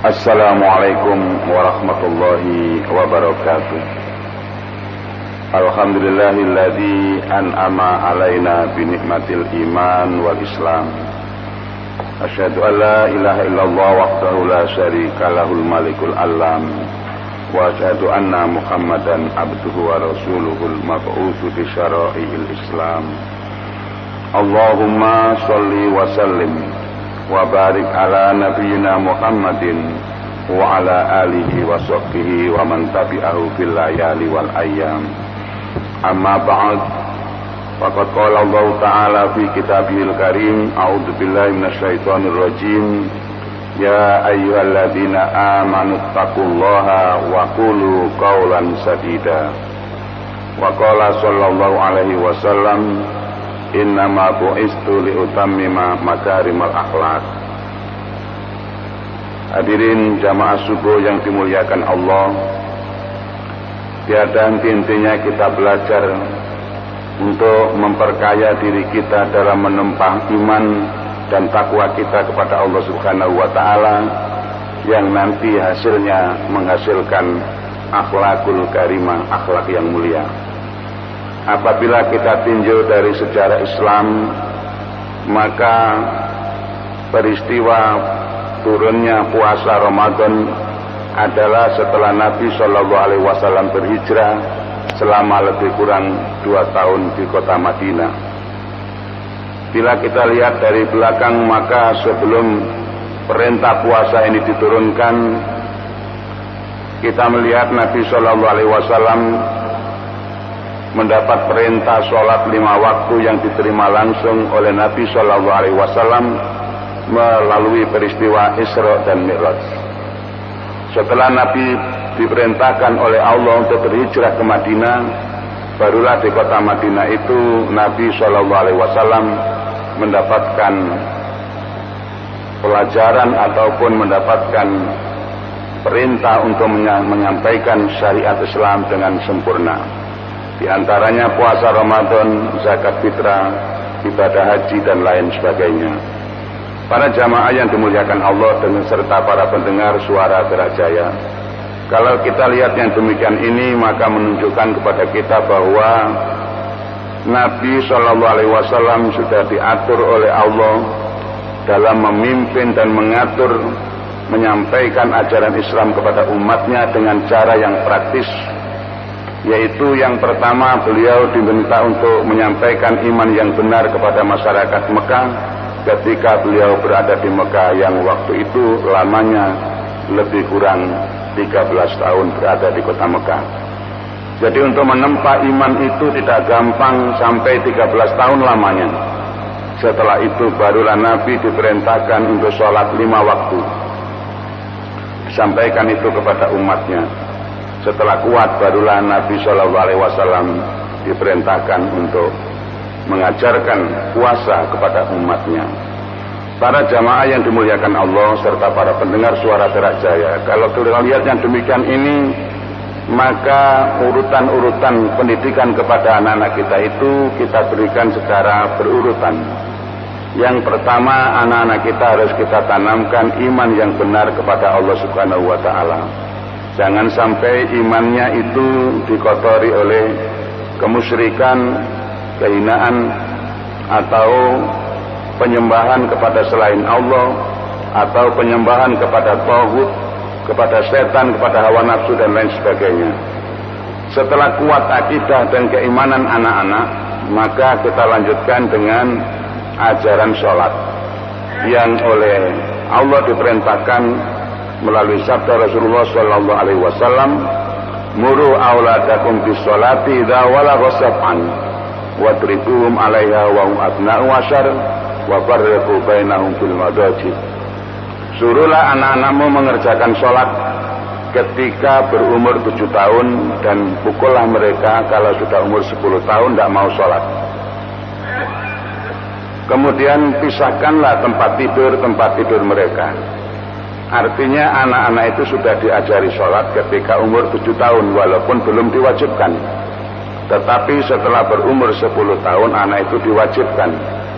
Assalamualaikum warahmatullahi wabarakatuh. Alhamdulillahilladzi an'ama alaina bi nikmatil iman wal islam. Asyhadu an la ilaha illallah wahdahu la syarika lahul malikul alam. Wa asyhadu anna Muhammadan abduhu wa rasuluhul mab'utsu bi syara'il islam. Allahumma shalli wa sallim wa barik ala nabiyyina Muhammadin wa ala alihi wa sahbihi wa man tabi'ahu fil layali wal ayyam. Amma ba'd, faqad qala Allah ta'ala fi kitabihil karim, a'udzu billahi minasyaitonir rajim. Ya ayyuhalladzina amanu taqullaha wa qulu qawlan sadida. Wa qala sallallahu alaihi wasallam, innama bu'istu liutammima makarimal akhlak. Hadirin jamaah subuh yang dimuliakan Allah, tiada henti-hentinya kita belajar untuk memperkaya diri kita dalam menempah iman dan takwa kita kepada Allah Subhanahu wa Ta'ala, yang nanti hasilnya menghasilkan akhlakul karimah, akhlak yang mulia. Apabila kita tinjau dari sejarah Islam, maka peristiwa turunnya puasa Ramadan adalah setelah Nabi Shallallahu Alaihi Wasallam berhijrah selama lebih kurang 2 tahun di kota Madinah. Bila kita lihat dari belakang, maka sebelum perintah puasa ini diturunkan, kita melihat Nabi Shallallahu Alaihi Wasallam mendapat perintah sholat 5 waktu yang diterima langsung oleh Nabi Shallallahu Alaihi Wasallam melalui peristiwa Isra dan Mi'raj. Setelah Nabi diperintahkan oleh Allah untuk berhijrah ke Madinah, barulah di kota Madinah itu Nabi Shallallahu Alaihi Wasallam mendapatkan pelajaran ataupun mendapatkan perintah untuk menyampaikan syariat Islam dengan sempurna. Di antaranya puasa Ramadan, zakat fitrah, ibadah haji dan lain sebagainya. Para jamaah yang dimuliakan Allah dan serta para pendengar suara Gerajaya, kalau kita lihat yang demikian ini, maka menunjukkan kepada kita bahwa Nabi Shallallahu Alaihi Wasallam sudah diatur oleh Allah dalam memimpin dan mengatur, menyampaikan ajaran Islam kepada umatnya dengan cara yang praktis. Yaitu yang pertama, beliau diminta untuk menyampaikan iman yang benar kepada masyarakat Mekah ketika beliau berada di Mekah yang waktu itu lamanya lebih kurang 13 tahun berada di kota Mekah. Jadi untuk menempa iman itu tidak gampang sampai 13 tahun lamanya. Setelah itu barulah Nabi diperintahkan untuk sholat 5 waktu. Disampaikan itu kepada umatnya. Setelah kuat barulah Nabi Shallallahu Alaihi Wasallam diperintahkan untuk mengajarkan puasa kepada umatnya. Para jamaah yang dimuliakan Allah serta para pendengar suara Gerajaya, kalau kita lihat yang demikian ini, maka urutan-urutan pendidikan kepada anak-anak kita itu kita berikan secara berurutan. Yang pertama, anak-anak kita harus kita tanamkan iman yang benar kepada Allah Subhanahu wa Ta'ala. Jangan sampai imannya itu dikotori oleh kemusyrikan, kehinaan, atau penyembahan kepada selain Allah, atau penyembahan kepada tauhid, kepada setan, kepada hawa nafsu dan lain sebagainya. Setelah kuat akidah dan keimanan anak-anak, maka kita lanjutkan dengan ajaran sholat yang oleh Allah diperintahkan melalui sabda Rasulullah Sallallahu Alaihi Wasallam, muru auladakum bis sholati idza walagha sab'an wadribuhum 'alaiha wa hum abna'u 'ashar wa farriqu bainahum fil madaji. Suruhlah anak-anakmu mengerjakan sholat ketika berumur 7 tahun dan pukullah mereka kalau sudah umur 10 tahun tidak mau sholat. Kemudian pisahkanlah tempat tidur mereka. Artinya anak-anak itu sudah diajari sholat ketika umur 7 tahun walaupun belum diwajibkan. Tetapi setelah berumur 10 tahun anak itu diwajibkan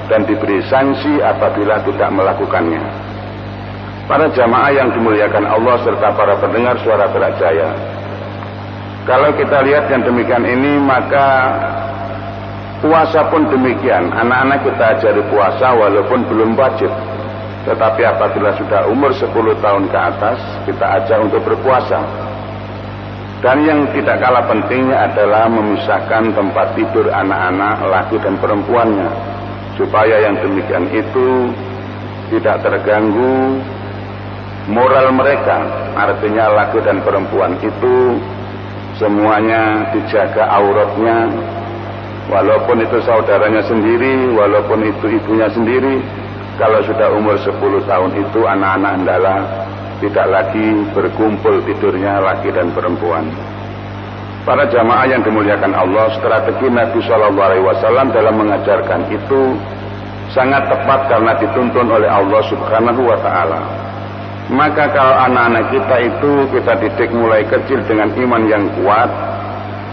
dan diberi sanksi apabila tidak melakukannya. Para jamaah yang dimuliakan Allah serta para pendengar suara Berak Jaya, kalau kita lihat yang demikian ini, maka puasa pun demikian. Anak-anak kita ajari puasa walaupun belum wajib, tetapi apabila sudah umur 10 tahun ke atas, kita ajak untuk berpuasa. Dan yang tidak kalah pentingnya adalah memisahkan tempat tidur anak-anak laki dan perempuannya, supaya yang demikian itu tidak terganggu moral mereka. Artinya laki dan perempuan itu semuanya dijaga auratnya, walaupun itu saudaranya sendiri, walaupun itu ibunya sendiri. Kalau sudah umur 10 tahun itu anak-anak hendaklah tidak lagi berkumpul tidurnya laki dan perempuan. Para jamaah yang dimuliakan Allah, strategi Nabi SAW dalam mengajarkan itu sangat tepat karena dituntun oleh Allah Subhanahu wa Ta'ala. Maka kalau anak-anak kita itu kita didik mulai kecil dengan iman yang kuat,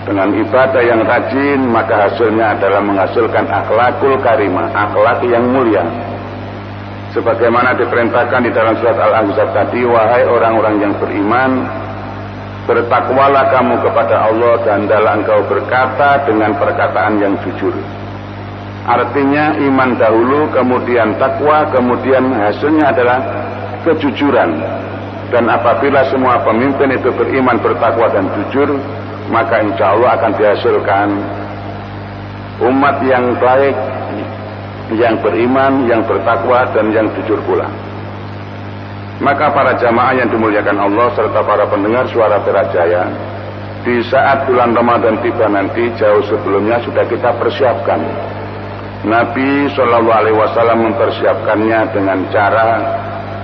dengan ibadah yang rajin, maka hasilnya adalah menghasilkan akhlakul karimah, akhlak yang mulia. Sebagaimana diperintahkan di dalam surat Al-Ahzab tadi, wahai orang-orang yang beriman, bertakwalah kamu kepada Allah dan hendaklah engkau berkata dengan perkataan yang jujur. Artinya iman dahulu, kemudian takwa, kemudian hasilnya adalah kejujuran. Dan apabila semua pemimpin itu beriman, bertakwa dan jujur, maka insya Allah akan dihasilkan umat yang baik, yang beriman, yang bertakwa, dan yang jujur pula. Maka para jamaah yang dimuliakan Allah serta para pendengar suara Berak Jaya, di saat bulan Ramadan tiba nanti, jauh sebelumnya sudah kita persiapkan. Nabi SAW mempersiapkannya dengan cara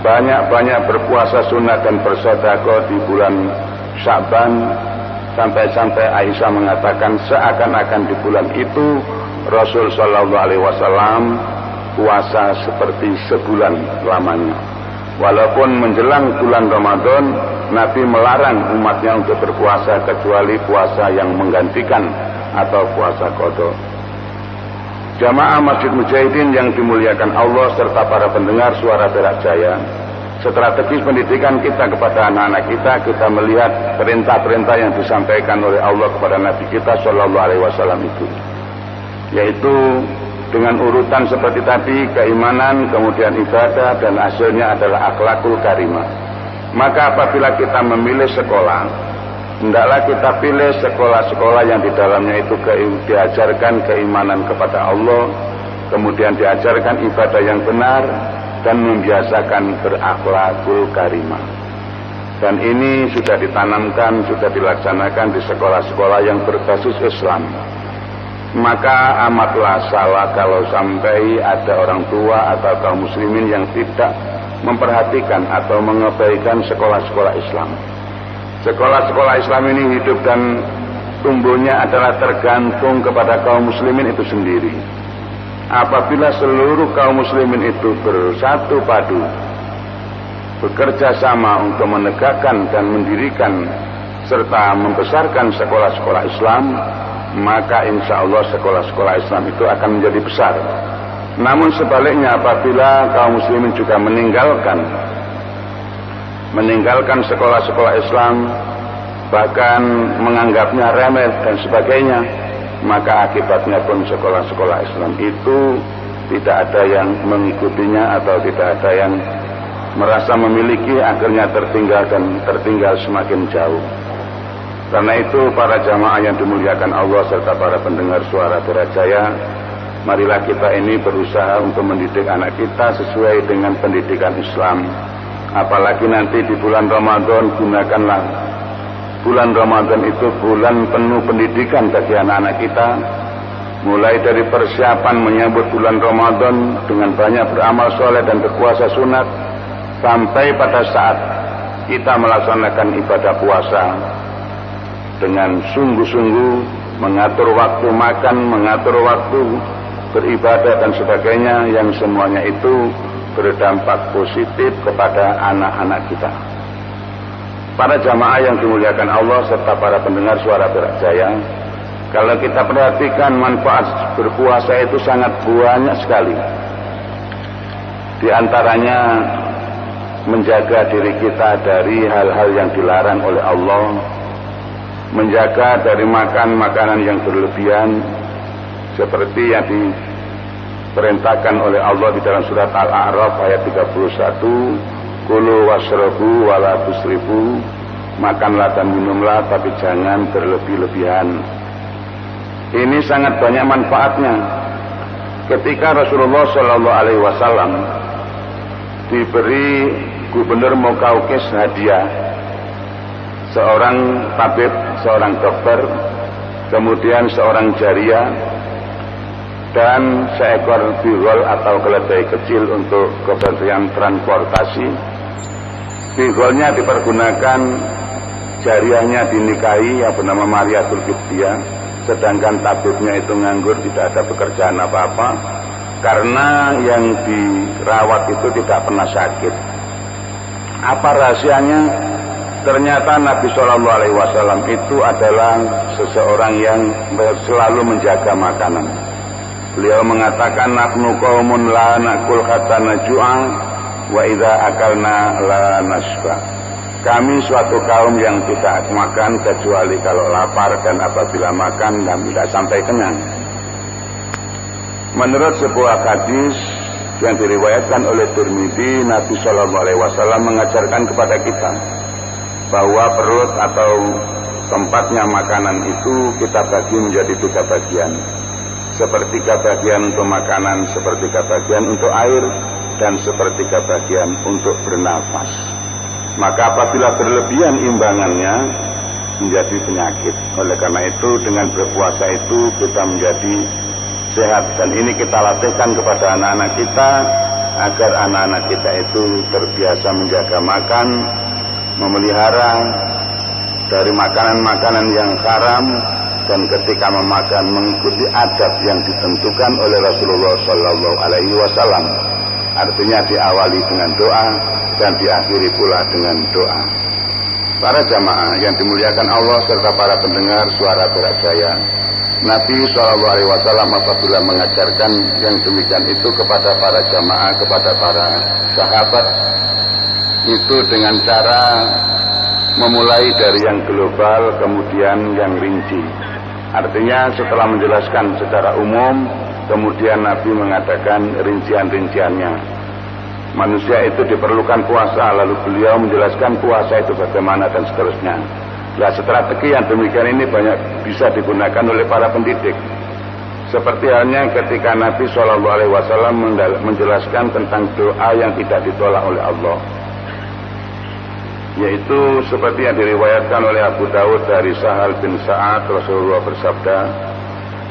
banyak-banyak berpuasa sunat dan bersedekah di bulan Sya'ban, sampai-sampai Aisyah mengatakan seakan-akan di bulan itu Rasul SAW puasa seperti sebulan lamanya. Walaupun menjelang bulan Ramadan, Nabi melarang umatnya untuk berpuasa kecuali puasa yang menggantikan atau puasa qada. Jamaah Masjid Mujahidin yang dimuliakan Allah serta para pendengar suara Berak Jaya, strategis pendidikan kita kepada anak-anak kita melihat perintah-perintah yang disampaikan oleh Allah kepada Nabi kita SAW itu, yaitu dengan urutan seperti tadi, keimanan, kemudian ibadah, dan hasilnya adalah akhlakul karimah. Maka apabila kita memilih sekolah, hendaklah kita pilih sekolah-sekolah yang di dalamnya itu diajarkan keimanan kepada Allah, kemudian diajarkan ibadah yang benar, dan membiasakan berakhlakul karimah. Dan ini sudah ditanamkan, sudah dilaksanakan di sekolah-sekolah yang berbasis Islam. Maka amatlah salah kalau sampai ada orang tua atau kaum muslimin yang tidak memperhatikan atau mengabaikan sekolah-sekolah Islam. Sekolah-sekolah Islam ini hidup dan tumbuhnya adalah tergantung kepada kaum muslimin itu sendiri. Apabila seluruh kaum muslimin itu bersatu padu, bekerja sama untuk menegakkan dan mendirikan serta membesarkan sekolah-sekolah Islam, maka insya Allah sekolah-sekolah Islam itu akan menjadi besar. Namun sebaliknya, apabila kaum muslimin juga meninggalkan sekolah-sekolah Islam, bahkan menganggapnya remeh dan sebagainya, maka akibatnya pun sekolah-sekolah Islam itu tidak ada yang mengikutinya atau tidak ada yang merasa memiliki, akhirnya tertinggal semakin jauh. Karena itu para jamaah yang dimuliakan Allah serta para pendengar suara Berak Jaya, marilah kita ini berusaha untuk mendidik anak kita sesuai dengan pendidikan Islam. Apalagi nanti di bulan Ramadan, gunakanlah bulan Ramadan itu bulan penuh pendidikan bagi anak-anak kita. Mulai dari persiapan menyambut bulan Ramadan dengan banyak beramal soleh dan berpuasa sunat, sampai pada saat kita melaksanakan ibadah puasa dengan sungguh-sungguh, mengatur waktu makan, mengatur waktu beribadah dan sebagainya, yang semuanya itu berdampak positif kepada anak-anak kita. Para jamaah yang dimuliakan Allah serta para pendengar suara Berak Jaya, kalau kita perhatikan manfaat berpuasa itu sangat banyak sekali. Di antaranya menjaga diri kita dari hal-hal yang dilarang oleh Allah, menjaga dari makan makanan yang berlebihan seperti yang diperintahkan oleh Allah di dalam surat Al-A'raf ayat 31, kulu washrabu wala tusrifu, makanlah dan minumlah tapi jangan berlebih-lebihan. Ini sangat banyak manfaatnya. Ketika Rasulullah Shallallahu Alaihi Wasallam diberi Gubernur Mukaukis hadiah, seorang tabib, seorang dokter, kemudian seorang jariyah, dan seekor bigol atau keledai kecil untuk kepentingan transportasi. Bigolnya dipergunakan, jariyahnya dinikahi yang bernama Maria Tulkibdia, sedangkan tabibnya itu nganggur, tidak ada pekerjaan apa-apa, karena yang dirawat itu tidak pernah sakit. Apa rahasianya? Ternyata Nabi Shallallahu Alaihi Wasallam itu adalah seseorang yang selalu menjaga makanan. Beliau mengatakan, nahnu qaumun la nakul hatta najua wa idza akalna la nasba. Kami suatu kaum yang tidak makan kecuali kalau lapar, dan apabila makan kami tidak sampai kenyang. Menurut sebuah hadis yang diriwayatkan oleh Tirmidzi, Nabi Shallallahu Alaihi Wasallam mengajarkan kepada kita bahwa perut atau tempatnya makanan itu kita bagi menjadi 3 bagian. Sepertiga bagian untuk makanan, sepertiga bagian untuk air, dan sepertiga bagian untuk bernafas. Maka apabila berlebihan imbangannya menjadi penyakit. Oleh karena itu dengan berpuasa itu kita menjadi sehat, dan ini kita latihkan kepada anak-anak kita agar anak-anak kita itu terbiasa menjaga makan, memelihara dari makanan-makanan yang haram, dan ketika memakan mengikuti adab yang ditentukan oleh Rasulullah Shallallahu Alaihi Wasallam. Artinya diawali dengan doa dan diakhiri pula dengan doa. Para jamaah yang dimuliakan Allah serta para pendengar suara Berak Jaya, Nabi Shallallahu Alaihi Wasallam apabila mengajarkan yang demikian itu kepada para jamaah, kepada para sahabat, itu dengan cara memulai dari yang global kemudian yang rinci. Artinya setelah menjelaskan secara umum, kemudian Nabi mengatakan rincian-rinciannya. Manusia itu diperlukan puasa, lalu beliau menjelaskan puasa itu bagaimana dan seterusnya. Nah, strategi yang demikian ini banyak bisa digunakan oleh para pendidik. Seperti halnya ketika Nabi Shallallahu Alaihi Wasallam menjelaskan tentang doa yang tidak ditolak oleh Allah, yaitu seperti yang diriwayatkan oleh Abu Dawud dari Sahal bin Sa'ad, Rasulullah bersabda,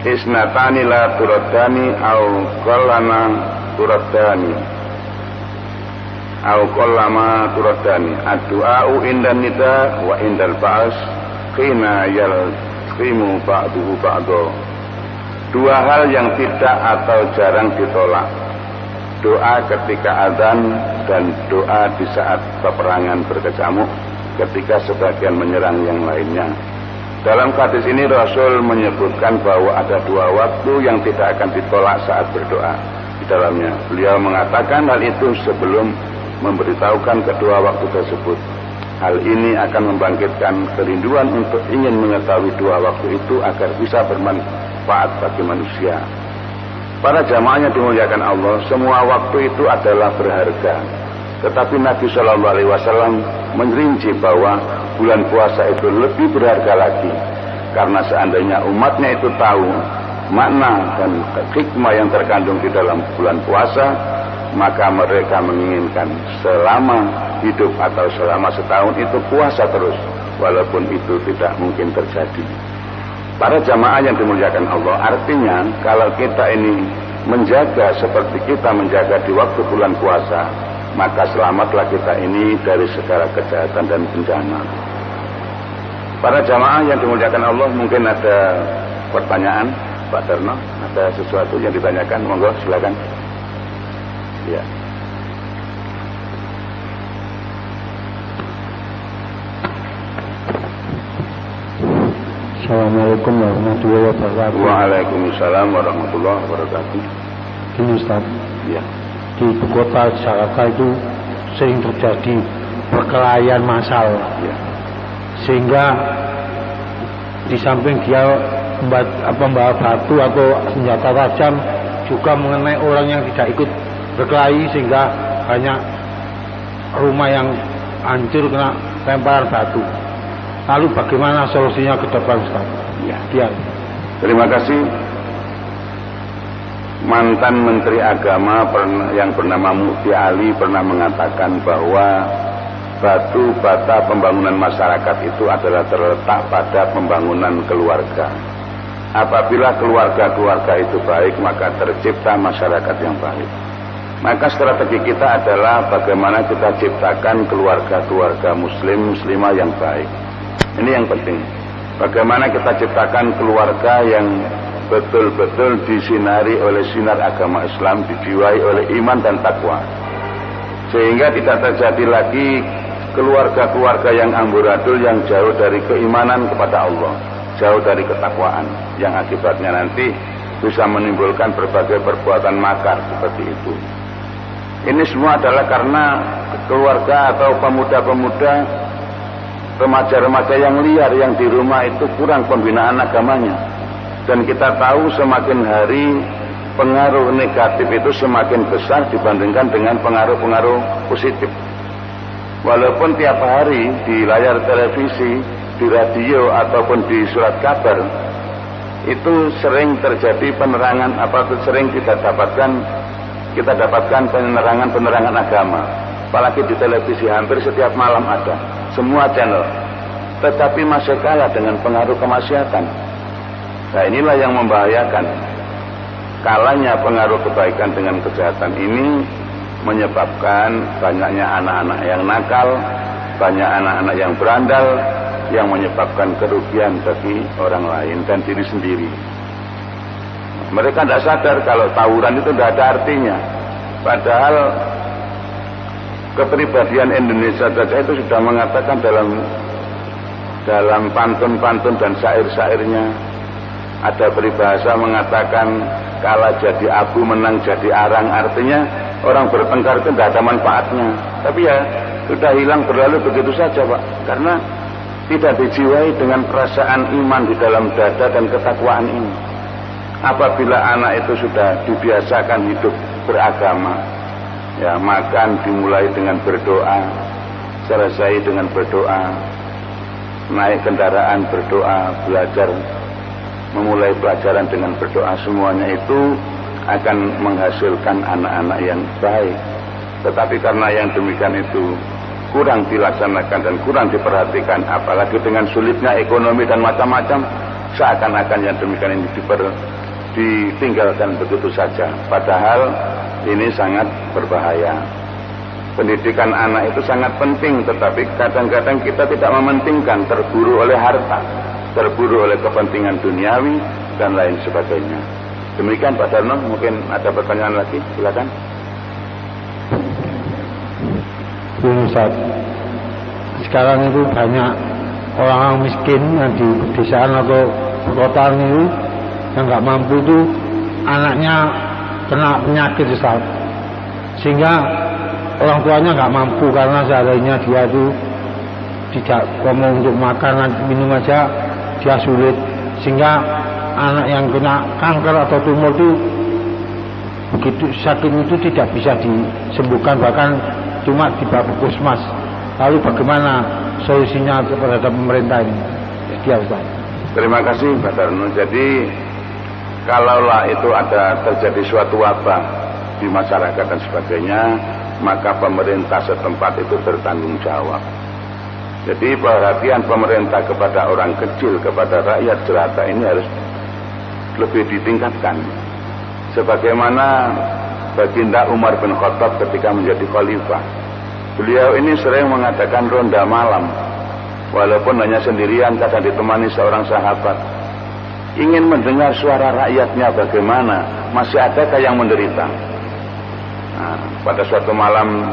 isnatani la turaddani au qallama turaddani au qallama turaddani ad-du'a'u indan nida wa indal ba'as qina yalqimu ba'duhu ba'do. 2 hal yang tidak atau jarang ditolak: doa ketika azan dan doa di saat peperangan berkecamuk ketika sebagian menyerang yang lainnya. Dalam hadis ini Rasul menyebutkan bahwa ada 2 waktu yang tidak akan ditolak saat berdoa. Di dalamnya beliau mengatakan hal itu sebelum memberitahukan kedua waktu tersebut. Hal ini akan membangkitkan kerinduan untuk ingin mengetahui 2 waktu itu agar bisa bermanfaat bagi manusia. Para jamaah yang dimuliakan Allah, semua waktu itu adalah berharga. Tetapi Nabi Shallallahu Alaihi Wasallam merinci bahwa bulan puasa itu lebih berharga lagi, karena seandainya umatnya itu tahu makna dan hikmah yang terkandung di dalam bulan puasa, maka mereka menginginkan selama hidup atau selama setahun itu puasa terus, walaupun itu tidak mungkin terjadi. Para jamaah yang dimuliakan Allah, artinya kalau kita ini menjaga seperti kita menjaga di waktu bulan puasa, maka selamatlah kita ini dari segala kejahatan dan bencana. Para jamaah yang dimuliakan Allah, mungkin ada pertanyaan, Pak Darno, ada sesuatu yang ditanyakan, monggo silakan. Ya. Assalamualaikum warahmatullahi wabarakatuh. Waalaikumsalam warahmatullahi wabarakatuh. Gini Ustaz, ya, di ibu kota Jakarta itu sering terjadi perkelahian massal, Ya. sehingga di samping dia membawa batu atau senjata tajam juga mengenai orang yang tidak ikut berkelahi, sehingga banyak rumah yang hancur kena lemparan batu. Lalu bagaimana solusinya ke depan, Ustaz? Ya. Sekian. Terima kasih. Mantan Menteri Agama yang bernama Mukti Ali pernah mengatakan bahwa batu bata pembangunan masyarakat itu adalah terletak pada pembangunan keluarga. Apabila keluarga-keluarga itu baik, maka tercipta masyarakat yang baik. Maka strategi kita adalah bagaimana kita ciptakan keluarga-keluarga muslimah yang baik. Ini yang penting. Bagaimana kita ciptakan keluarga yang betul-betul disinari oleh sinar agama Islam, dijiwai oleh iman dan takwa, sehingga tidak terjadi lagi keluarga-keluarga yang amburadul, yang jauh dari keimanan kepada Allah, jauh dari ketakwaan, yang akibatnya nanti bisa menimbulkan berbagai perbuatan makar seperti itu. Ini semua adalah karena keluarga atau pemuda-pemuda, remaja-remaja yang liar yang di rumah itu kurang pembinaan agamanya. Dan kita tahu semakin hari pengaruh negatif itu semakin besar dibandingkan dengan pengaruh-pengaruh positif. Walaupun tiap hari di layar televisi, di radio ataupun di surat kabar itu sering terjadi penerangan, sering kita dapatkan penerangan agama. Apalagi di televisi hampir setiap malam ada, semua channel. Tetapi masih kalah dengan pengaruh kemaksiatan. Nah, inilah yang membahayakan. Kalahnya pengaruh kebaikan dengan kejahatan ini menyebabkan banyaknya anak-anak yang nakal, banyak anak-anak yang berandal, yang menyebabkan kerugian bagi orang lain dan diri sendiri. Mereka tidak sadar kalau tawuran itu tidak ada artinya. Padahal kepribadian Indonesia saja itu sudah mengatakan dalam pantun-pantun dan syair-syairnya, ada peribahasa mengatakan kalah jadi abu, menang jadi arang. Artinya orang bertengkar itu tidak ada manfaatnya. Tapi ya sudah hilang, berlalu begitu saja, Pak. Karena tidak dijiwai dengan perasaan iman di dalam dada dan ketakwaan ini. Apabila anak itu sudah dibiasakan hidup beragama, ya makan dimulai dengan berdoa, selesai dengan berdoa, naik kendaraan berdoa, belajar memulai pelajaran dengan berdoa, semuanya itu akan menghasilkan anak-anak yang baik. Tetapi karena yang demikian itu kurang dilaksanakan dan kurang diperhatikan, apalagi dengan sulitnya ekonomi dan macam-macam, seakan-akan yang demikian ini ditinggalkan begitu saja. Padahal ini sangat berbahaya. Pendidikan anak itu sangat penting, tetapi kadang-kadang kita tidak mementingkan, terburu oleh harta, terburu oleh kepentingan duniawi dan lain sebagainya. Demikian Pak Darno, mungkin ada pertanyaan lagi, silakan. Ustaz, sekarang itu banyak orang miskin yang di pedesaan atau perkotaan itu yang nggak mampu itu anaknya kena penyakit, Ustaz, sehingga orang tuanya nggak mampu karena seandainya dia itu tidak mau untuk makan minum aja dia sulit, sehingga anak yang kena kanker atau tumor itu begitu sakit itu tidak bisa disembuhkan, bahkan cuma dibawa ke puskesmas. Lalu bagaimana solusinya terhadap pemerintah ini? Sekian, Ustaz. Terima kasih Pak Darno. Jadi kalaulah itu ada terjadi suatu wabah di masyarakat dan sebagainya, maka pemerintah setempat itu bertanggung jawab. Jadi perhatian pemerintah kepada orang kecil, kepada rakyat jelata ini harus lebih ditingkatkan. Sebagaimana Baginda Umar bin Khattab ketika menjadi khalifah, beliau ini sering mengadakan ronda malam, walaupun hanya sendirian, kadang ditemani seorang sahabat. Ingin mendengar suara rakyatnya bagaimana, masih adakah yang menderita. Nah, pada suatu malam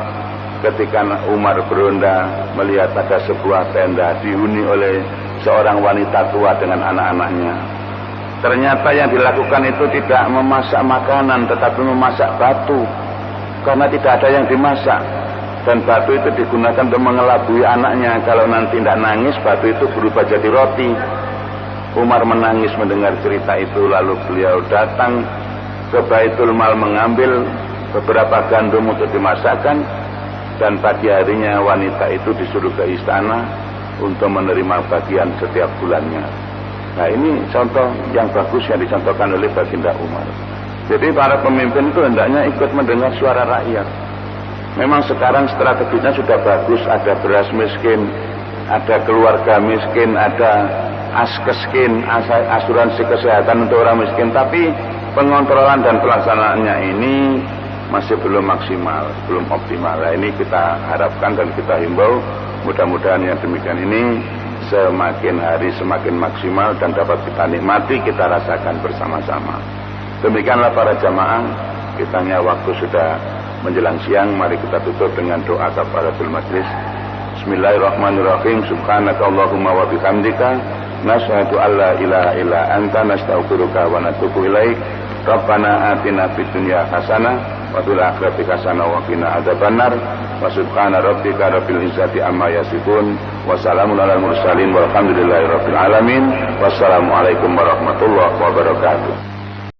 ketika Umar beronda, melihat ada sebuah tenda dihuni oleh seorang wanita tua dengan anak-anaknya. Ternyata yang dilakukan itu tidak memasak makanan, tetapi memasak batu, karena tidak ada yang dimasak. Dan batu itu digunakan untuk mengelabui anaknya. Kalau nanti tidak nangis, batu itu berubah jadi roti. Umar menangis mendengar cerita itu, lalu beliau datang ke Baitul Mal mengambil beberapa gandum untuk dimasakkan, dan pagi harinya wanita itu disuruh ke istana untuk menerima bagian setiap bulannya. Nah, ini contoh yang bagus yang dicontohkan oleh Baginda Umar. Jadi para pemimpin itu hendaknya ikut mendengar suara rakyat. Memang sekarang strateginya sudah bagus, ada beras miskin, ada keluarga miskin, ada askeskin, asuransi kesehatan untuk orang miskin, tapi pengontrolan dan pelaksanaannya ini masih belum maksimal, belum optimal. Nah, ini kita harapkan dan kita himbau, mudah-mudahan yang demikian ini semakin hari semakin maksimal dan dapat kita nikmati, kita rasakan bersama-sama. Demikianlah para jamaah, kitanya waktu sudah menjelang siang, mari kita tutup dengan doa kafaratul majlis. Bismillahirrahmanirrahim. Subhanakallahumma wa bihamdika nasyhadu an la ilaha illa anta nastaghfiruka wa natubu ilaik. Rabbana atina fid dunya hasanah wa fil akhirati hasanah wa qina adzabannar. Wa subhana rabbika rabbil izzati amma yasifun wa salamun alal mursalin walhamdulillahi rabbil alamin. Wassalamualaikum warahmatullahi wabarakatuh.